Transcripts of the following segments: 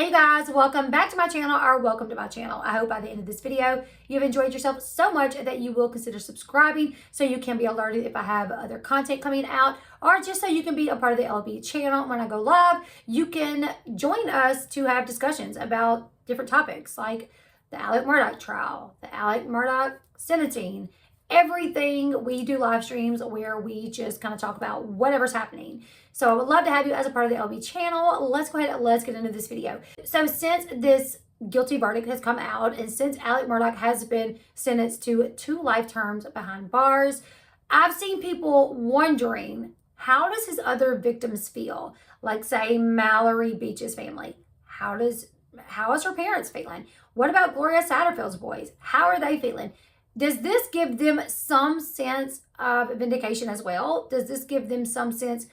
Hey guys, welcome back to my channel, or welcome to my channel. I hope by the end of this video you've enjoyed yourself so much that you will consider subscribing so you can be alerted if I have other content coming out, or just so you can be a part of the Elle Bee channel. When I go live, you can join us to have discussions about different topics like the Alec Murdaugh trial, the Alec Murdaugh sentencing, everything. We do live streams where we just kind of talk about whatever's happening. So I would love to have you as a part of the Elle Bee channel. Let's go ahead and let's get into this video. So since this guilty verdict has come out, and since Alec Murdaugh has been sentenced to 2 life terms behind bars, I've seen people wondering, how does his other victims feel? Like, say, Mallory Beach's family. How is her parents feeling? What about Gloria Satterfield's boys? How are they feeling? Does this give them some sense of vindication as well? Does this give them some sense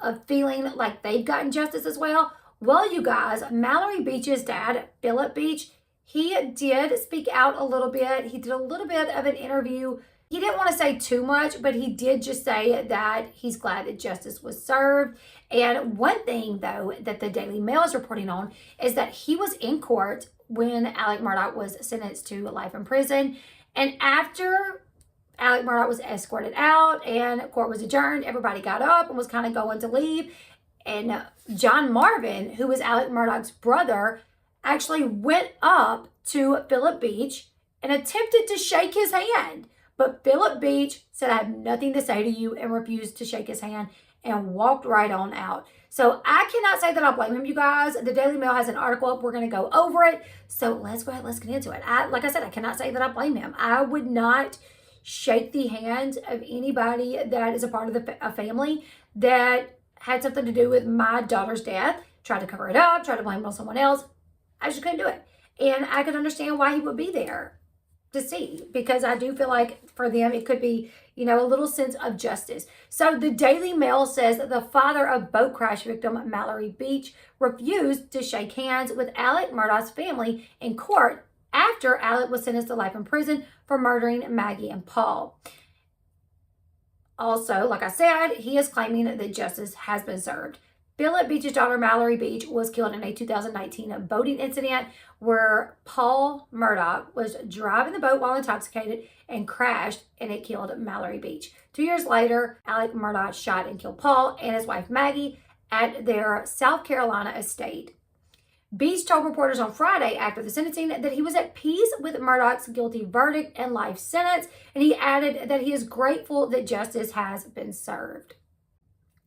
of feeling like they've gotten justice as well? Well, you guys, Mallory Beach's dad, Philip Beach, he did speak out a little bit. He did a little bit of an interview. He didn't want to say too much, but he did just say that he's glad that justice was served. And one thing, though, that the Daily Mail is reporting on is that he was in court when Alec Murdaugh was sentenced to life in prison. And after Alec Murdaugh was escorted out and court was adjourned, everybody got up and was kind of going to leave. And John Marvin, who was Alec Murdaugh's brother, actually went up to Philip Beach and attempted to shake his hand. But Philip Beach said, "I have nothing to say to you," and refused to shake his hand and walked right on out. So I cannot say that I blame him, you guys. The Daily Mail has an article up. We're going to go over it. So let's go ahead. Let's get into it. Like I said, I cannot say that I blame him. I would not shake the hand of anybody that is a part of a family that had something to do with my daughter's death, tried to cover it up, tried to blame it on someone else. I just couldn't do it. And I could understand why he would be there to see, because I do feel like for them it could be, a little sense of justice. So the Daily Mail says that the father of boat crash victim Mallory Beach refused to shake hands with Alec Murdaugh's family in court after Alec was sentenced to life in prison for murdering Maggie and Paul. Also, like I said, he is claiming that justice has been served. Philip Beach's daughter, Mallory Beach, was killed in a 2019 boating incident where Paul Murdaugh was driving the boat while intoxicated and crashed, and it killed Mallory Beach. 2 years later, Alec Murdaugh shot and killed Paul and his wife Maggie at their South Carolina estate. Beach told reporters on Friday after the sentencing that he was at peace with Murdaugh's guilty verdict and life sentence, and he added that he is grateful that justice has been served.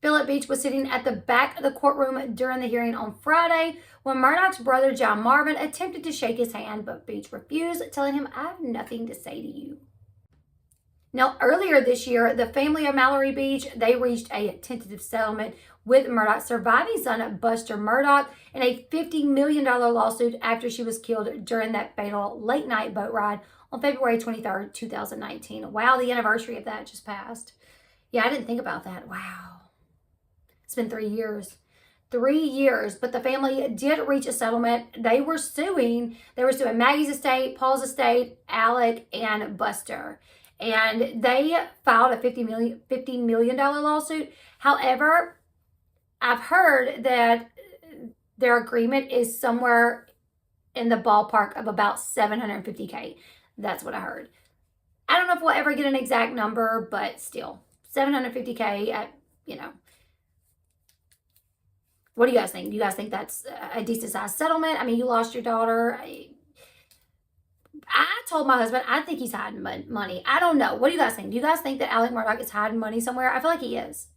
Philip Beach was sitting at the back of the courtroom during the hearing on Friday when Murdaugh's brother, John Marvin, attempted to shake his hand, but Beach refused, telling him, "I have nothing to say to you." Now, earlier this year, the family of Mallory Beach, they reached a tentative settlement with Murdaugh's surviving son, Buster Murdaugh, in a $50 million lawsuit after she was killed during that fatal late-night boat ride on February 23rd, 2019. Wow, the anniversary of that just passed. Yeah, I didn't think about that. Wow. It's been 3 years. 3 years, but the family did reach a settlement. They were suing Maggie's estate, Paul's estate, Alec, and Buster. And they filed a $50 million lawsuit. However, I've heard that their agreement is somewhere in the ballpark of about $750K. That's what I heard. I don't know if we'll ever get an exact number, but still, $750K, What do you guys think? Do you guys think that's a decent sized settlement? I mean, you lost your daughter. I told my husband, I think he's hiding money. I don't know. What do you guys think? Do you guys think that Alec Murdaugh is hiding money somewhere? I feel like he is.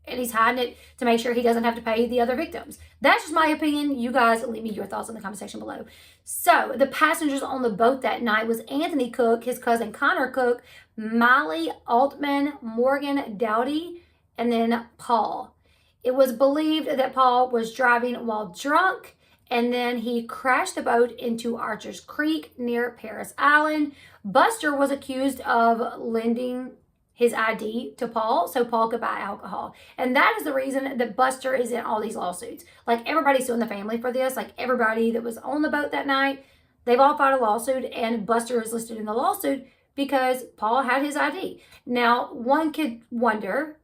And he's hiding it to make sure he doesn't have to pay the other victims. That's just my opinion. You guys leave me your thoughts in the comment section below. So the passengers on the boat that night was Anthony Cook, his cousin Connor Cook, Miley Altman, Morgan Dowdy, and then Paul. It was believed that Paul was driving while drunk, and then he crashed the boat into Archer's Creek near Paris Island. Buster was accused of lending his ID to Paul so Paul could buy alcohol. And that is the reason that Buster is in all these lawsuits. Like, everybody's suing the family for this. Like, everybody that was on the boat that night, they've all filed a lawsuit, and Buster is listed in the lawsuit because Paul had his ID. Now, one could wonder,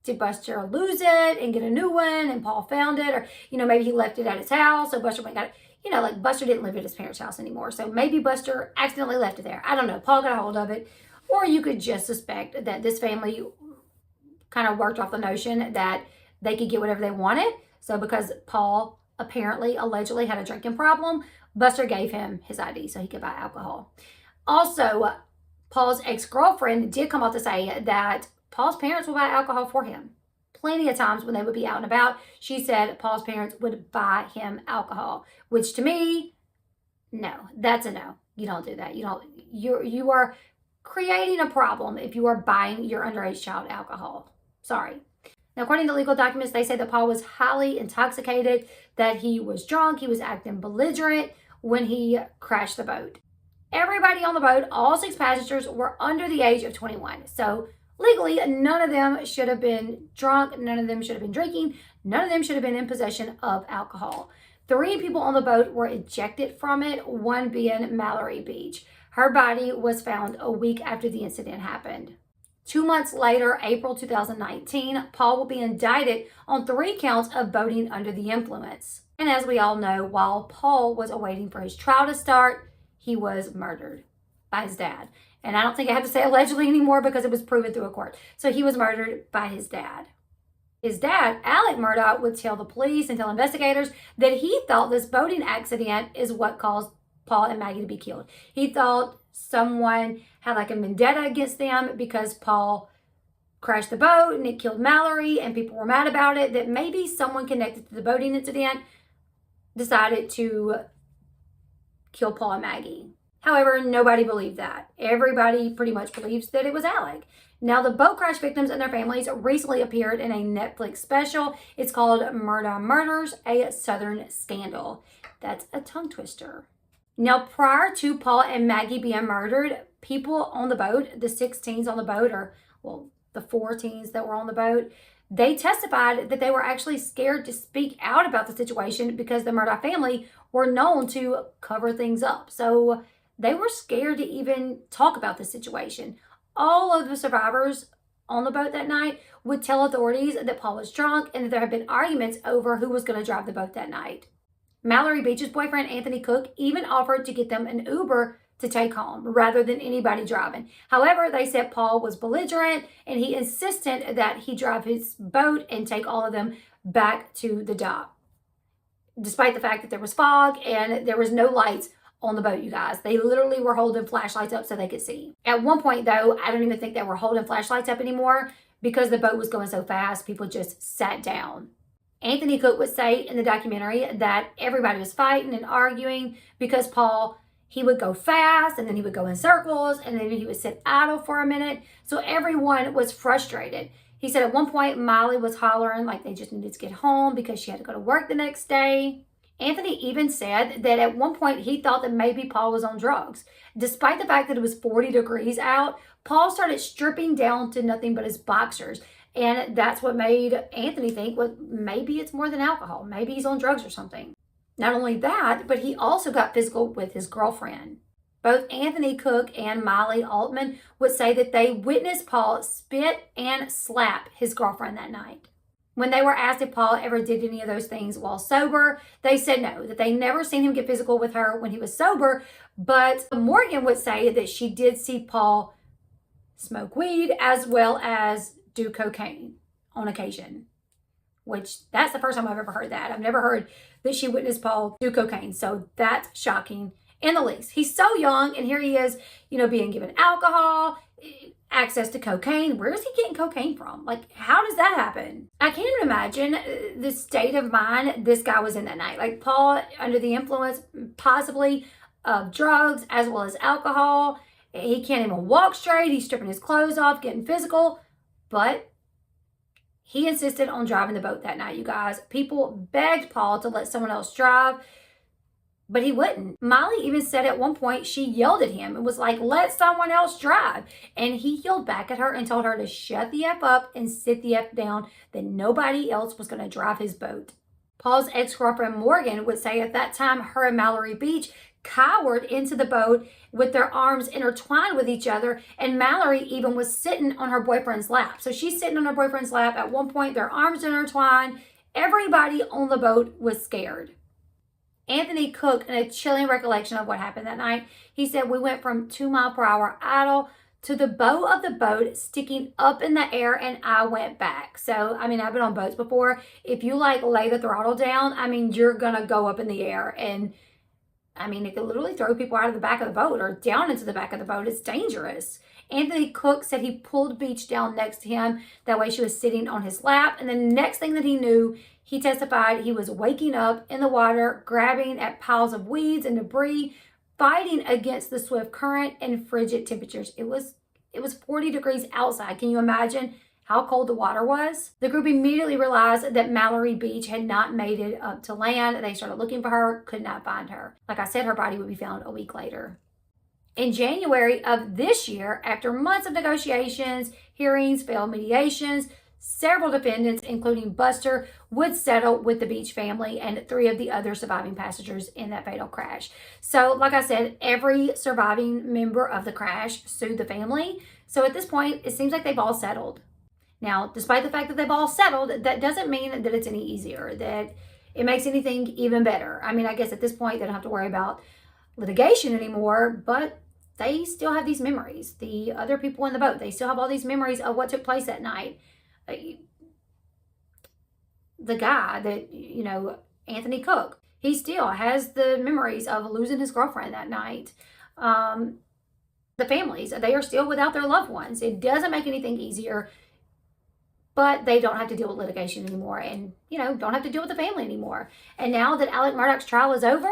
Did Buster lose it and get a new one and Paul found it? Or, maybe he left it at his house, so Buster went and got it. Like Buster didn't live at his parents' house anymore. So maybe Buster accidentally left it there. I don't know. Paul got a hold of it. Or you could just suspect that this family kind of worked off the notion that they could get whatever they wanted. So because Paul allegedly had a drinking problem, Buster gave him his ID so he could buy alcohol. Also, Paul's ex-girlfriend did come out to say that Paul's parents would buy alcohol for him. Plenty of times when they would be out and about, she said Paul's parents would buy him alcohol, which to me, no, that's a no. You don't do that. You are creating a problem if you are buying your underage child alcohol. Sorry. Now, according to legal documents, they say that Paul was highly intoxicated, that he was drunk, he was acting belligerent when he crashed the boat. Everybody on the boat, all 6 passengers, were under the age of 21. So legally, none of them should have been drunk, none of them should have been drinking, none of them should have been in possession of alcohol. 3 people on the boat were ejected from it, one being Mallory Beach. Her body was found a week after the incident happened. 2 months later, April 2019, Paul will be indicted on 3 counts of boating under the influence. And as we all know, while Paul was awaiting for his trial to start, he was murdered by his dad. And I don't think I have to say allegedly anymore because it was proven through a court. So he was murdered by his dad. His dad, Alec Murdaugh, would tell the police and tell investigators that he thought this boating accident is what caused Paul and Maggie to be killed. He thought someone had like a vendetta against them because Paul crashed the boat and it killed Mallory and people were mad about it, that maybe someone connected to the boating incident decided to kill Paul and Maggie. However, nobody believed that. Everybody pretty much believes that it was Alec. Now, the boat crash victims and their families recently appeared in a Netflix special. It's called Murdaugh Murders, a Southern Scandal. That's a tongue twister. Now, prior to Paul and Maggie being murdered, people on the boat, the 6 teens on the boat, or well, the 4 teens that were on the boat, they testified that they were actually scared to speak out about the situation because the Murdaugh family were known to cover things up. So they were scared to even talk about the situation. All of the survivors on the boat that night would tell authorities that Paul was drunk and that there had been arguments over who was going to drive the boat that night. Mallory Beach's boyfriend, Anthony Cook, even offered to get them an Uber to take home rather than anybody driving. However, they said Paul was belligerent and he insisted that he drive his boat and take all of them back to the dock. Despite the fact that there was fog and there was no lights on the boat, you guys. They literally were holding flashlights up so they could see. At one point, though, I don't even think they were holding flashlights up anymore because the boat was going so fast, people just sat down. Anthony Cook would say in the documentary that everybody was fighting and arguing because Paul, he would go fast and then he would go in circles and then he would sit idle for a minute. So everyone was frustrated. He said at one point, Molly was hollering like they just needed to get home because she had to go to work the next day. Anthony even said that at one point he thought that maybe Paul was on drugs. Despite the fact that it was 40 degrees out, Paul started stripping down to nothing but his boxers. And that's what made Anthony think, well, maybe it's more than alcohol. Maybe he's on drugs or something. Not only that, but he also got physical with his girlfriend. Both Anthony Cook and Molly Altman would say that they witnessed Paul spit and slap his girlfriend that night. When they were asked if Paul ever did any of those things while sober, they said no, that they never seen him get physical with her when he was sober. But Morgan would say that she did see Paul smoke weed as well as do cocaine on occasion, which that's the first time I've ever heard that. I've never heard that she witnessed Paul do cocaine. So that's shocking in the least. He's so young and here he is, being given alcohol, access to cocaine. Where is he getting cocaine from? Like, how does that happen? I can't even imagine the state of mind this guy was in that night. Like Paul under the influence possibly of drugs as well as alcohol. He can't even walk straight. He's stripping his clothes off, getting physical. But he insisted on driving the boat that night, you guys. People begged Paul to let someone else drive, but he wouldn't. Molly even said at one point she yelled at him and was like, let someone else drive. And he yelled back at her and told her to shut the F up and sit the F down, that nobody else was going to drive his boat. Paul's ex-girlfriend Morgan would say at that time her and Mallory Beach cowered into the boat with their arms intertwined with each other. And Mallory even was sitting on her boyfriend's lap. So she's sitting on her boyfriend's lap. At one point, their arms intertwined. Everybody on the boat was scared. Anthony Cook, in a chilling recollection of what happened that night, he said, "We went from 2-mile-per-hour idle to the bow of the boat sticking up in the air, and I went back." So, I mean, I've been on boats before. If you like lay the throttle down, I mean, you're going to go up in the air. And I mean, it could literally throw people out of the back of the boat or down into the back of the boat. It's dangerous. Anthony Cook said he pulled Beach down next to him. That way she was sitting on his lap. And the next thing that he knew, he testified he was waking up in the water, grabbing at piles of weeds and debris, fighting against the swift current and frigid temperatures. It was 40 degrees outside. Can you imagine how cold the water was? The group immediately realized that Mallory Beach had not made it up to land. They started looking for her, could not find her. Like I said, her body would be found a week later. In January of this year, after months of negotiations, hearings, failed mediations, several defendants, including Buster, would settle with the Beach family and 3 of the other surviving passengers in that fatal crash. So, like I said, every surviving member of the crash sued the family. So at this point, it seems like they've all settled. Now, despite the fact that they've all settled, that doesn't mean that it's any easier, that it makes anything even better. I mean, I guess at this point, they don't have to worry about litigation anymore, but they still have these memories. The other people in the boat, they still have all these memories of what took place that night. The guy that, you know, Anthony Cook, he still has the memories of losing his girlfriend that night. The families, they are still without their loved ones. It doesn't make anything easier, but they don't have to deal with litigation anymore and, you know, don't have to deal with the family anymore. And now that Alec Murdaugh's trial is over,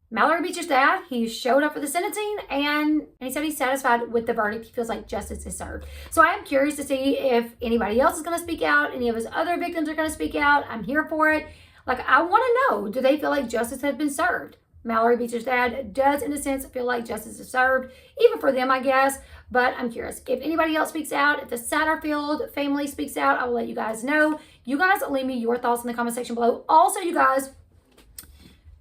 Mallory Beach's dad, he showed up for the sentencing and he said he's satisfied with the verdict. He feels like justice is served. So I am curious to see if anybody else is going to speak out. Any of his other victims are going to speak out. I'm here for it. Like, I want to know, do they feel like justice has been served? Mallory Beach's dad does, in a sense, feel like justice is served, even for them, I guess. But I'm curious. If anybody else speaks out, if the Satterfield family speaks out, I will let you guys know. You guys leave me your thoughts in the comment section below. Also, you guys,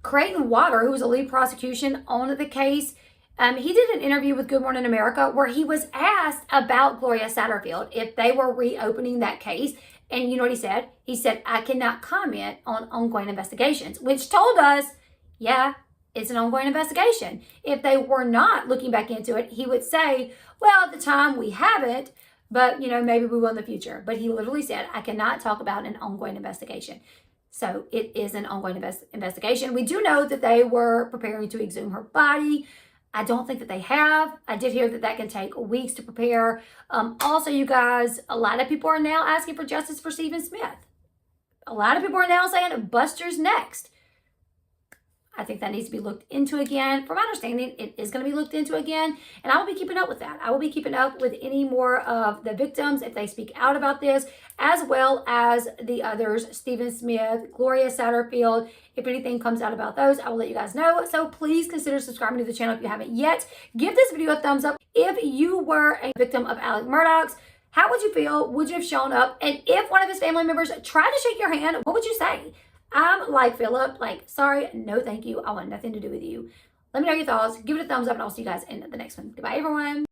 Creighton Water, who was a lead prosecution on the case, he did an interview with Good Morning America where he was asked about Gloria Satterfield, if they were reopening that case. And you know what he said? He said, "I cannot comment on ongoing investigations," which told us, yeah, it's an ongoing investigation. If they were not looking back into it, he would say, well, at the time we haven't, but, you know, maybe we will in the future. But he literally said, "I cannot talk about an ongoing investigation." So it is an ongoing investigation. We do know that they were preparing to exhume her body. I don't think that they have. I did hear that that can take weeks to prepare. Also, you guys, a lot of people are now asking for justice for Stephen Smith. A lot of people are now saying Buster's next. I think that needs to be looked into again. From my understanding, it is going to be looked into again. And I will be keeping up with that. I will be keeping up with any more of the victims if they speak out about this, as well as the others, Stephen Smith, Gloria Satterfield. If anything comes out about those, I will let you guys know. So please consider subscribing to the channel if you haven't yet. Give this video a thumbs up. If you were a victim of Alec Murdaugh's, how would you feel? Would you have shown up? And if one of his family members tried to shake your hand, what would you say? I'm like Philip, like, sorry, no thank you. I want nothing to do with you. Let me know your thoughts. Give it a thumbs up, and I'll see you guys in the next one. Goodbye, everyone.